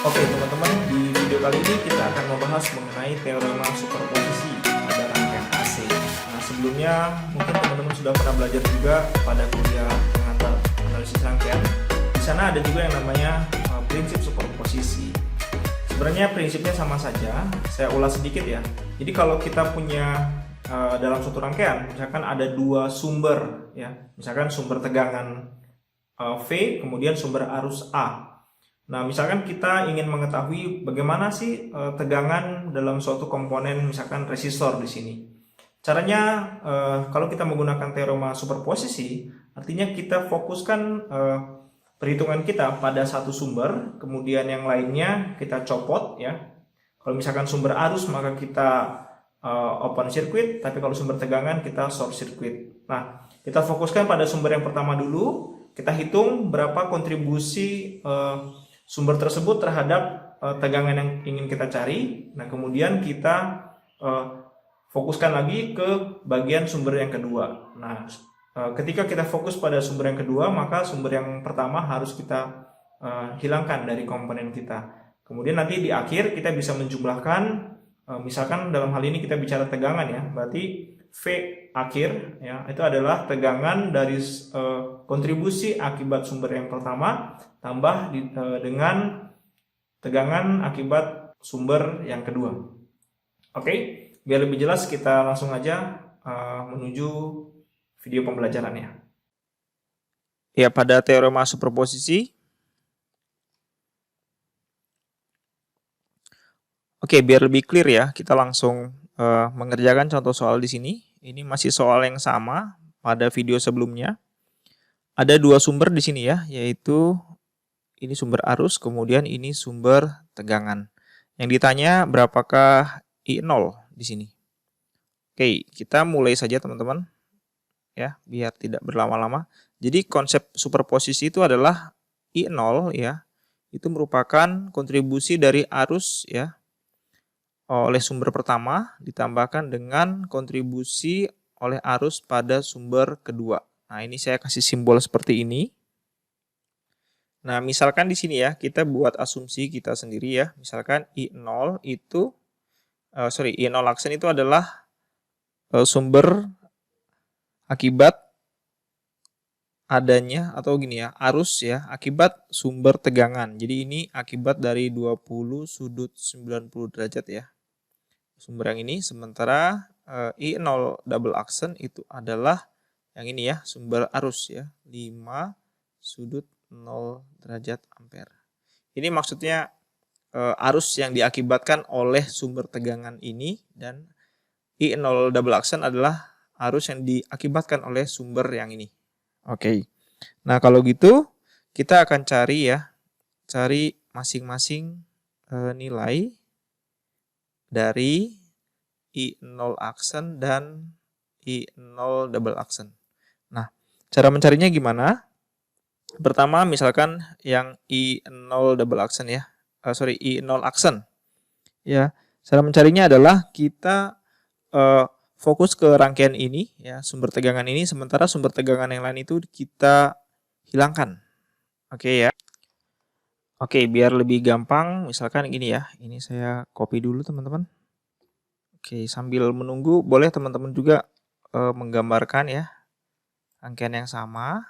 Oke teman-teman, di video kali ini kita akan membahas mengenai teorema superposisi pada rangkaian AC. Nah, sebelumnya mungkin teman-teman sudah pernah belajar juga pada kuliah pengantar analisis rangkaian. Di sana ada juga yang namanya prinsip superposisi. Sebenarnya prinsipnya sama saja, saya ulas sedikit ya. Jadi kalau kita punya dalam suatu rangkaian, misalkan ada dua sumber ya, misalkan sumber tegangan V, kemudian sumber arus A. Nah, misalkan kita ingin mengetahui bagaimana sih tegangan dalam suatu komponen, misalkan resistor di sini. Caranya, kalau kita menggunakan teorema superposisi, artinya kita fokuskan perhitungan kita pada satu sumber, kemudian yang lainnya kita copot ya. Kalau misalkan sumber arus, maka kita open circuit, tapi kalau sumber tegangan kita short circuit. Nah, kita fokuskan pada sumber yang pertama dulu, kita hitung berapa kontribusi sumber tersebut terhadap tegangan yang ingin kita cari. Nah, kemudian kita fokuskan lagi ke bagian sumber yang kedua. Nah, ketika kita fokus pada sumber yang kedua, maka sumber yang pertama harus kita hilangkan dari komponen kita. Kemudian nanti di akhir kita bisa menjumlahkan, misalkan dalam hal ini kita bicara tegangan ya, berarti V akhir ya itu adalah tegangan dari kontribusi akibat sumber yang pertama tambah dengan tegangan akibat sumber yang kedua. Oke, biar lebih jelas kita langsung aja menuju video pembelajarannya. Ya, pada teorema superposisi. Oke, biar lebih clear ya, kita langsung mengerjakan contoh soal di sini. Ini masih soal yang sama pada video sebelumnya. Ada dua sumber di sini ya, yaitu ini sumber arus, kemudian ini sumber tegangan. Yang ditanya berapakah I0 di sini. Oke, kita mulai saja teman-teman. Ya, biar tidak berlama-lama. Jadi konsep superposisi itu adalah I0 ya, itu merupakan kontribusi dari arus ya oleh sumber pertama ditambahkan dengan kontribusi oleh arus pada sumber kedua. Nah, ini saya kasih simbol seperti ini. Nah, misalkan di sini ya, kita buat asumsi kita sendiri ya. Misalkan I0 itu I0 aksen itu adalah sumber akibat adanya atau gini ya, arus ya, akibat sumber tegangan. Jadi ini akibat dari 20 sudut 90 derajat ya. Sumber yang ini, sementara I0 double aksen itu adalah yang ini ya, sumber arus ya, 5 sudut 0 derajat ampere. Ini maksudnya arus yang diakibatkan oleh sumber tegangan ini, dan I0 double aksen adalah arus yang diakibatkan oleh sumber yang ini. Oke. Nah, kalau gitu kita akan cari ya, cari masing-masing nilai dari I0 aksen dan I0 double aksen. Nah, cara mencarinya gimana? Pertama, misalkan yang I0 double aksen ya. I0 aksen. Ya, cara mencarinya adalah kita fokus ke rangkaian ini ya, sumber tegangan ini, sementara sumber tegangan yang lain itu kita hilangkan. Oke ya. Oke, biar lebih gampang, misalkan gini ya. Ini saya copy dulu teman-teman. Oke, sambil menunggu boleh teman-teman juga menggambarkan ya rangkaian yang sama.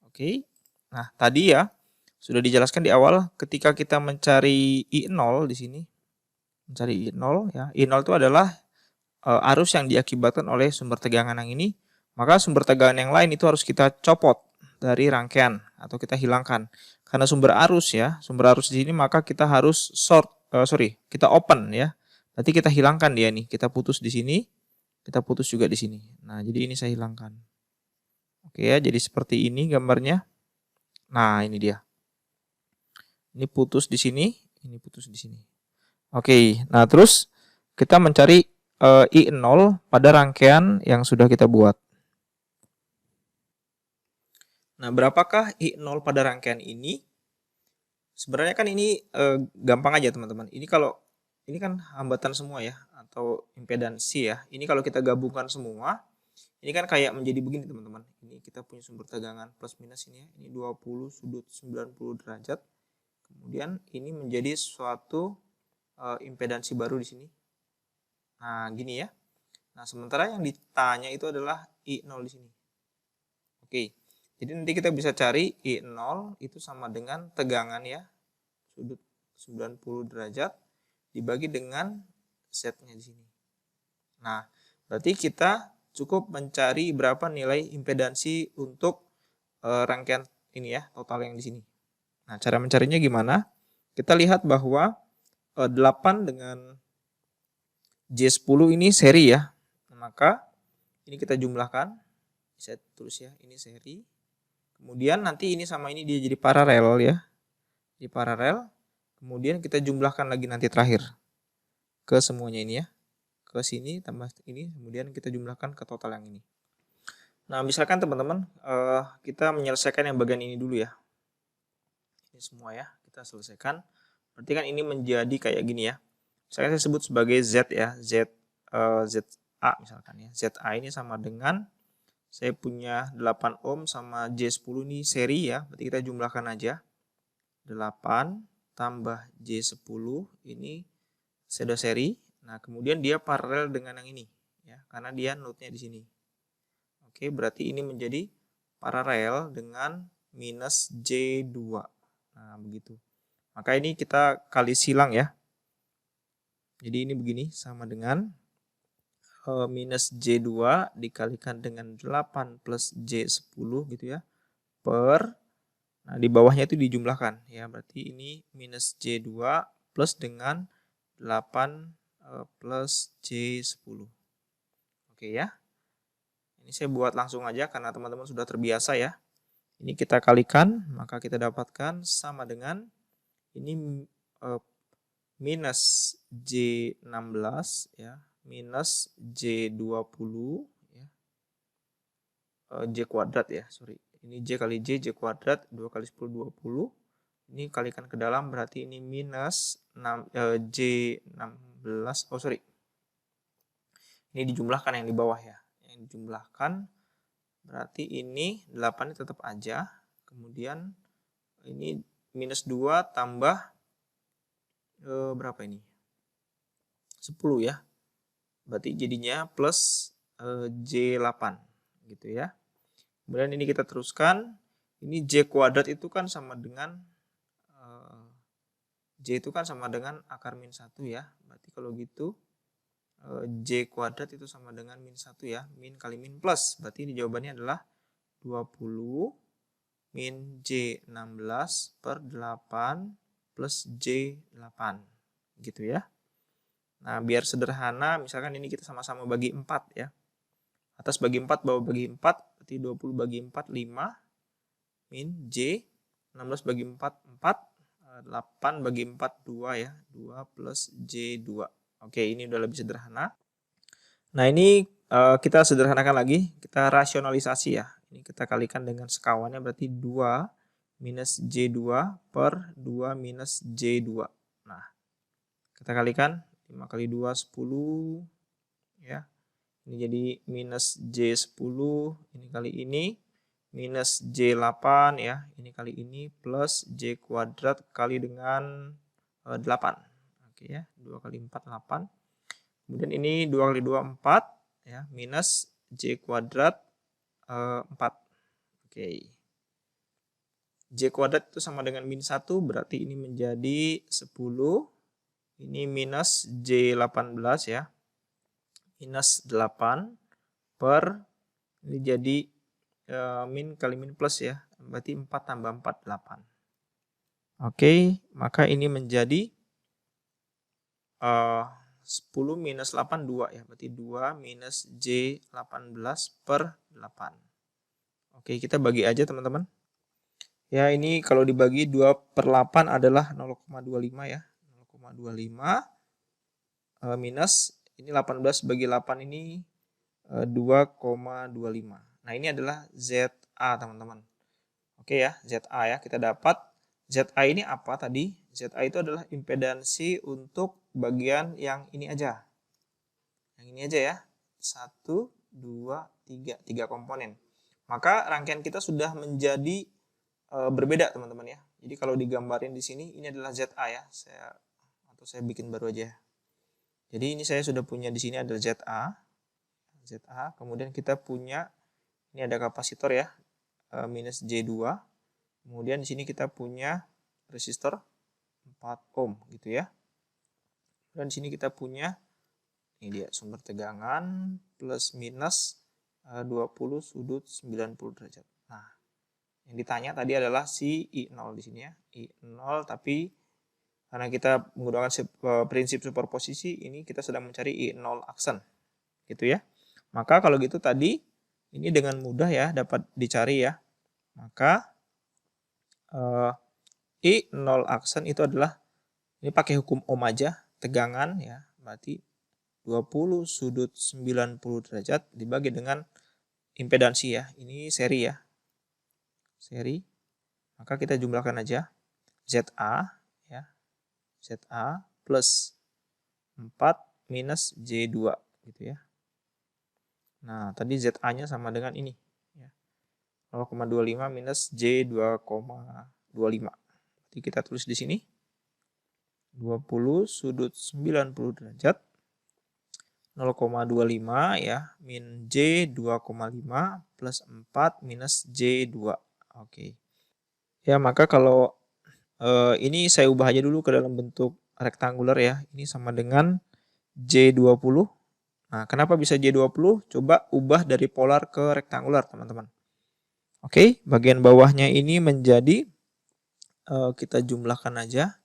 Oke. Nah, tadi ya sudah dijelaskan di awal ketika kita mencari I0 di sini. Mencari I0 ya. I0 itu adalah arus yang diakibatkan oleh sumber tegangan yang ini, maka sumber tegangan yang lain itu harus kita copot dari rangkaian atau kita hilangkan. Karena sumber arus ya, sumber arus di sini maka kita harus kita open ya. Nanti kita hilangkan dia nih, kita putus di sini, kita putus juga di sini. Nah, jadi ini saya hilangkan. Oke ya, jadi seperti ini gambarnya. Nah, ini dia. Ini putus di sini, ini putus di sini. Oke, nah terus kita mencari I0 pada rangkaian yang sudah kita buat. Nah, berapakah I0 pada rangkaian ini? Sebenarnya kan ini gampang aja teman-teman. Ini kalau ini kan hambatan semua ya, atau impedansi ya. Ini kalau kita gabungkan semua, ini kan kayak menjadi begini teman-teman. Ini kita punya sumber tegangan plus minus ini ya. Ini 20 sudut 90 derajat. Kemudian ini menjadi suatu impedansi baru di sini. Nah, gini ya. Nah, sementara yang ditanya itu adalah I0 di sini. Oke. Jadi nanti kita bisa cari I0 itu sama dengan tegangan ya. Sudut 90 derajat dibagi dengan Z-nya di sini. Nah, berarti kita cukup mencari berapa nilai impedansi untuk rangkaian ini ya, total yang di sini. Nah, cara mencarinya gimana? Kita lihat bahwa 8 dengan J10 ini seri ya. Maka ini kita jumlahkan. Saya tulis ya, ini seri. Kemudian nanti ini sama ini dia jadi paralel ya. Di paralel. Kemudian kita jumlahkan lagi nanti terakhir ke semuanya ini ya. Ke sini tambah ini, kemudian kita jumlahkan ke total yang ini. Nah, misalkan teman-teman kita menyelesaikan yang bagian ini dulu ya. Ini semua ya, kita selesaikan. Berarti kan ini menjadi kayak gini ya. Misalkan saya sebut sebagai Z ya, ZA misalkan ya. ZA ini sama dengan saya punya 8 ohm sama J10 ini seri ya. Berarti kita jumlahkan aja. 8 tambah J10 ini sudah seri. Nah, kemudian dia paralel dengan yang ini ya, karena dia node-nya di sini. Oke, berarti ini menjadi paralel dengan minus J2. Nah, begitu. Maka ini kita kali silang ya. Jadi ini begini sama dengan minus J2 dikalikan dengan 8 plus J10 gitu ya. Per, nah di bawahnya itu dijumlahkan ya. Berarti ini minus J2 plus dengan 8 plus J10. Oke ya. Ini saya buat langsung aja karena teman-teman sudah terbiasa ya. Ini kita kalikan, maka kita dapatkan sama dengan ini minus J16 ya, minus J20 ya. J kuadrat ya, sorry. Ini J kali J kuadrat 2 kali 10 20. Ini kalikan ke dalam berarti ini minus J16. Oh sorry. Ini dijumlahkan yang di bawah ya. Yang dijumlahkan berarti ini 8 ini tetap aja. Kemudian ini minus 2 tambah berapa ini? 10 ya. Berarti jadinya plus J8 gitu ya. Kemudian ini kita teruskan. Ini J kuadrat itu kan sama dengan J itu kan sama dengan akar min 1 ya. Berarti kalau gitu J kuadrat itu sama dengan min 1 ya. Min kali min plus. Berarti ini jawabannya adalah 20 min J16 per 8 plus J8. Gitu ya. Nah, biar sederhana, misalkan ini kita sama-sama bagi 4 ya. Atas bagi 4, bawah bagi 4, berarti 20 bagi 4, 5. Min J, 16 bagi 4, 4. 8 bagi 4, 2 ya. 2 plus J2. Oke, ini udah lebih sederhana. Nah, ini kita sederhanakan lagi. Kita rasionalisasi ya. Ini kita kalikan dengan sekawannya, berarti 2 minus J2 per 2 minus J2. Nah, kita kalikan. 5 kali 2, 10. Ya. Ini jadi minus J10. Ini kali ini. Minus J8 ya. Ini kali ini. Plus J kuadrat kali dengan 8. Oke ya. 2 kali 4, 8. Kemudian ini 2 kali 2, 4. Ya. Minus J kuadrat 4. Oke. J kuadrat itu sama dengan min 1. Berarti ini menjadi 10. Ini minus J18 ya. Minus 8 per, ini jadi min kali min plus ya. Berarti 4 tambah 4, 8. Oke, maka ini menjadi 10 minus 8, 2 ya. Berarti 2 minus J18 per 8. Oke, kita bagi aja teman-teman. Ya, ini kalau dibagi 2 per 8 adalah 0,25 ya. 0,25 minus, ini 18 bagi 8 ini 2,25. Nah, ini adalah ZA teman-teman. Oke ya, ZA ya. Kita dapat ZA ini apa tadi? ZA itu adalah impedansi untuk bagian yang ini aja. Yang ini aja ya. 1, 2, 3. 3 komponen. Maka rangkaian kita sudah menjadi berbeda teman-teman ya. Jadi kalau digambarin di sini ini adalah ZA ya. Saya bikin baru aja. Jadi ini saya sudah punya di sini adalah ZA, kemudian kita punya ini ada kapasitor ya, minus J2. Kemudian di sini kita punya resistor 4 ohm gitu ya. Dan di sini kita punya ini dia sumber tegangan plus minus 20 sudut 90 derajat. Nah, yang ditanya tadi adalah si I0 di sini ya. I0, tapi karena kita menggunakan prinsip superposisi, ini kita sedang mencari I0 aksen. Gitu ya. Maka kalau gitu tadi, ini dengan mudah ya dapat dicari ya. Maka I0 aksen itu adalah, ini pakai hukum ohm aja, tegangan ya. Berarti 20 sudut 90 derajat dibagi dengan impedansi ya. Ini seri ya. Seri. Maka kita jumlahkan aja. ZA ya. ZA plus 4 minus J2 gitu ya. Nah, tadi ZA-nya sama dengan ini ya. 0,25 minus J2,25. Jadi kita tulis di sini 20 sudut 90 derajat 0,25 ya, min J2,5 plus 4 minus J2. Oke. Ya, maka kalau ini saya ubah aja dulu ke dalam bentuk rektangular ya. Ini sama dengan J20. Nah, kenapa bisa J20? Coba ubah dari polar ke rektangular, teman-teman. Oke, bagian bawahnya ini menjadi, kita jumlahkan aja.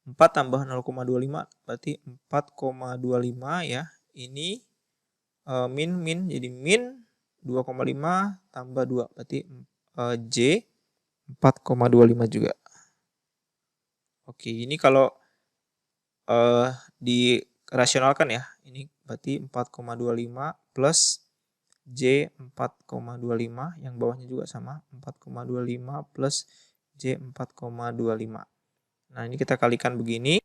4 tambah 0,25, berarti 4,25 ya. Ini min, jadi min 2,5 tambah 2, berarti J 4,25 juga. Oke, ini kalau dirasionalkan ya, ini berarti 4,25 plus J 4,25, yang bawahnya juga sama, 4,25 plus J 4,25. Nah, ini kita kalikan begini.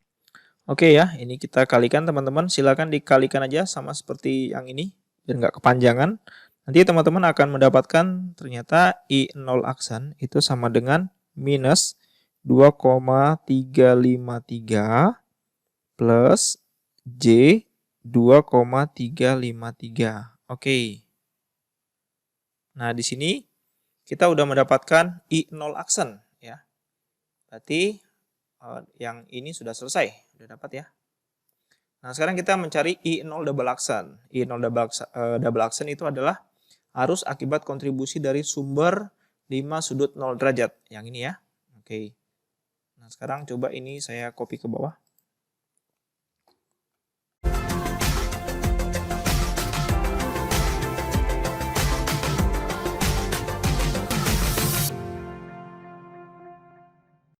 Oke ya, ini kita kalikan teman-teman. Silakan dikalikan aja sama seperti yang ini, biar nggak kepanjangan. Nanti teman-teman akan mendapatkan ternyata I0 aksen itu sama dengan minus 2,353 plus J 2,353. Oke. Nah, di sini kita udah mendapatkan I0 aksen ya. Berarti yang ini sudah selesai, sudah dapat ya. Nah, sekarang kita mencari I0 double aksen. I0 double aksen itu adalah arus akibat kontribusi dari sumber 5 sudut 0 derajat. Yang ini ya. Oke. Nah, sekarang coba ini saya copy ke bawah.